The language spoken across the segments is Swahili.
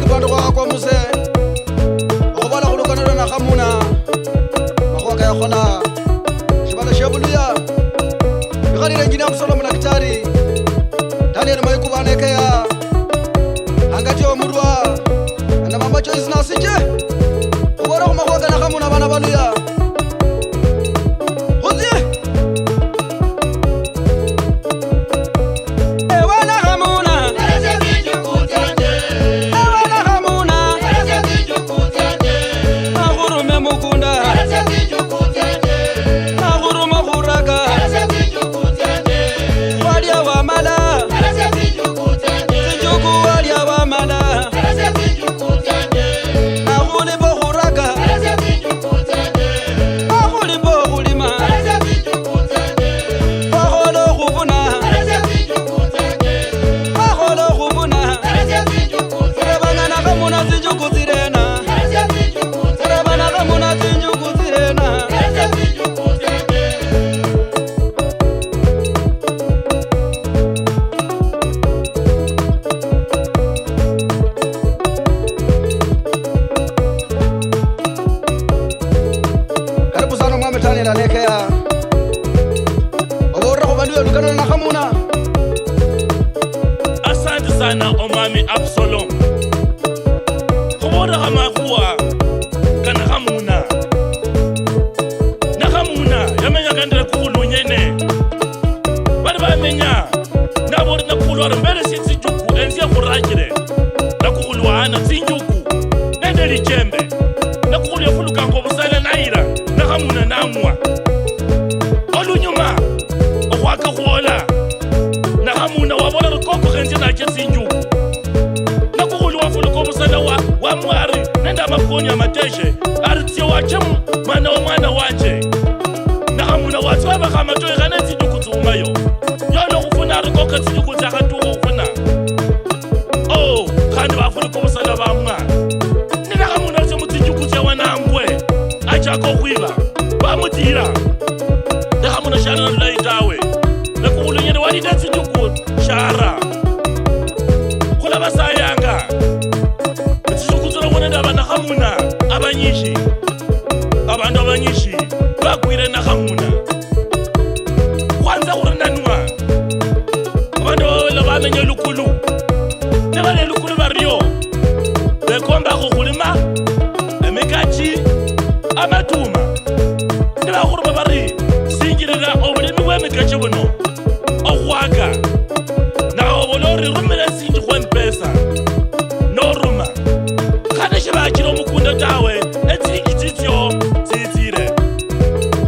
bantu kwa muse go bala go lokana na gamuna go ka ya gona shibala shebuluya ga di rengina msolo mna kitari Daniel Maikubane kaya angati omurwa na mama choice na sije go bala go magoka na gamuna bana baluya Asante sana omami Absalom. Kuboda kama kuwa kana hamuna. Na hamuna yamenya kandira kukulu nyene. Bari bamenya nabori na kulwara mbere sinzi juku enziya kurajire. Na kukulu wana zinjuku. Nendeli jembe. Na kukulu yafuluka ngobusana naira. Na hamuna namwa. Olunyuma okwaka kuola. Na hamuna wabola rukoko kenzi na kesinjuku. Na kukulu wafuluka obusana wa mwari. Nenda makoni ya mateshe. Aritiyo wachemu mana o mwana wanje. Na hamuna watu waba kama toye gane zinjuku tuumayo. Yono kufuna rukoko zinjuku zakatu kufuna. Oh, kandi wafuluka obusana wa mwa. Nina hamuna zimu zinjuku za wanambwe. Achako kuiba. Bamutira. Na hamuna shana nulaitawe. Na kukulu nyene walida zinjuku shara. Kula basayanga. Zinjuku zura wanenda abana hamuna. Abanyishi. Abandu abanyishi. Bakwire na hamuna. Kwanza urinanwa. Abandu wawela bamenye lukulu. Nebale lukulu baryo. Bekomba kukulima. Emekachi. Amatuma. Nebakuru babari. Singirira obulimi bw'emikachi buno. Okwaka. Na obolori rumira sinji kwempesa. Noruma. Kane shibakira omukunda tawe. Etsikitityo tsitsire.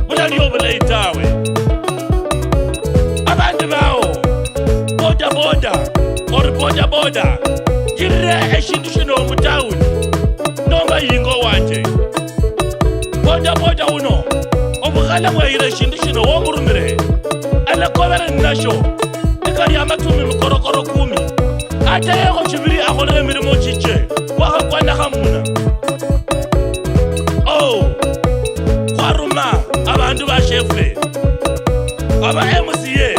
Bulali obulei tawe. Abandi bawo. Boda boda. Ori boda boda. Girire eshintu shino omutawuni. Nomba yingo wanje. Boda boda uno. Obukhala bwayire eshintu shino womurumire. Alakobere nasho. Ikari amatumi mukorokoro 10. Ate yego chibiri akolere mirimo chiche. Wakakwana hamuna. Oh. Kwaruma. Abandu ba shefe. Aba MCA.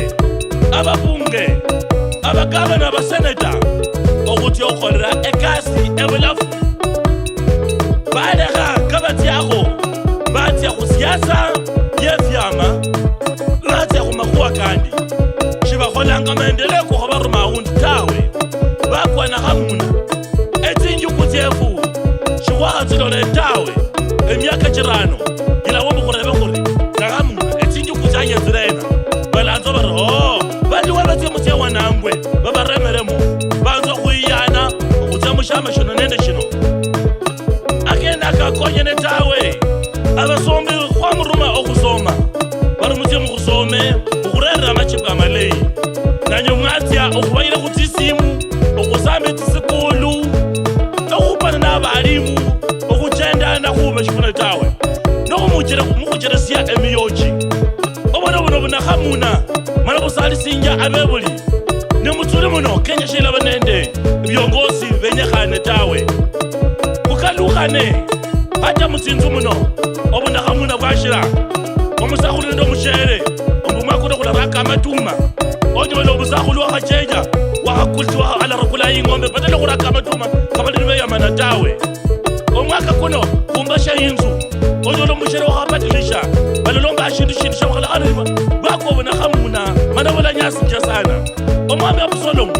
Aba bunge. Aba governor. Aba senator. Okuti okolera ekasi ebulafu. Baadeka kabati yako. Bati ya kusiasa. Yevyama. Bati ya kumakuwa kandi. Shibakolanga maendeleo kuhabaruma hundi tawe. Bakwa na hamuna. Etinjuku zefu. Shiwaha zilole tawe. Emyaka jirano. Gila wabu kurebe kuri. Na hamuna. Etinjuku zanye zirena. Balanzo baro. Oh. Bali wabati mute wanambwe. Babaremeremo. Banzo kuyana. Ukutemu shama shino nende shino. Agenda kakonye netawe. Abasombi kwa muruma okusoma. Barumutie mukusome. Ukurera machipa malei. Nanyo mwatia okubayire kutisimu. Okusambe tisikulu. Okupana n'abalimu. Okuchenda na kuba shifuna tawe. Nokumuchira siya emiyochi. Obona buno na hamuna. Mana busali sinja abebuli. Nemutuli muno Kenya shila banende. Byongozi benyekane tawe. Kukalukane. Hata mutsinzu muno. Obona hamuna bwashira. Omusakhulu ndo mushere. Ombumako kula raka amatuma. Onyo lo busakhulu wa khajeja. Wa kulti wa ala rakula ingombe. Badala kuraka amatuma. Kabali be ya kuno kumbasha inzu onyolo mushere wa badilisha balolonga shindu sha wakala anima bako bona khamuna mana bola nyasi jasana omame Absalom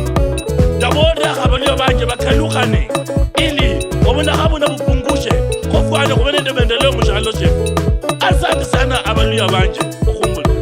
dabona khabalyo banje bakhalukane ili obona khamuna bupungushe khofana kubene ndebendele mushalo chef asante sana abalyo banje ukhumbula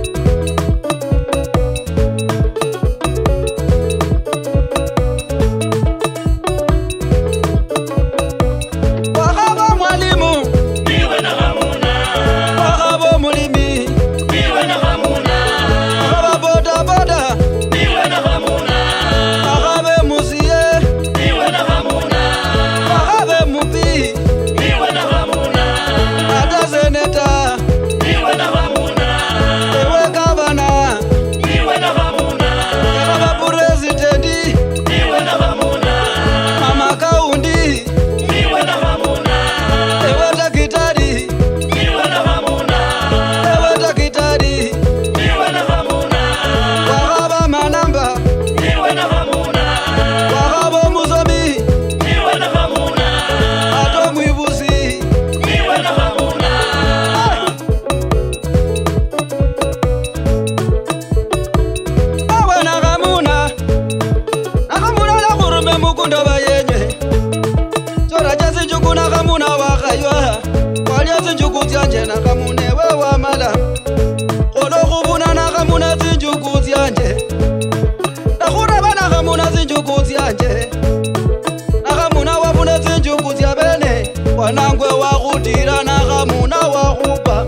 wanangwe wakutira nakhamuna wakhupa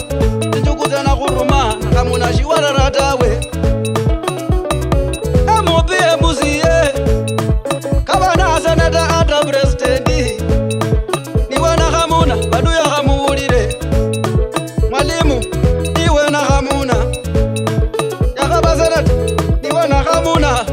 zinjukuza nakhuruma nakhamuna shiwararatawe emupi emusiye kabana seneta ata presidenti niwe nakhamuna baduya khamuwulile mwalimu niwe nakhamuna yakhaba seneta niwe nakhamuna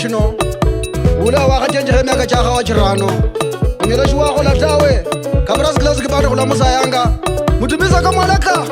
shino ula wakachenjehe miaka chakha wa chirano ngeleshi wakho latawe kabras glass kipande kula musayanga mutumisa kamwalaka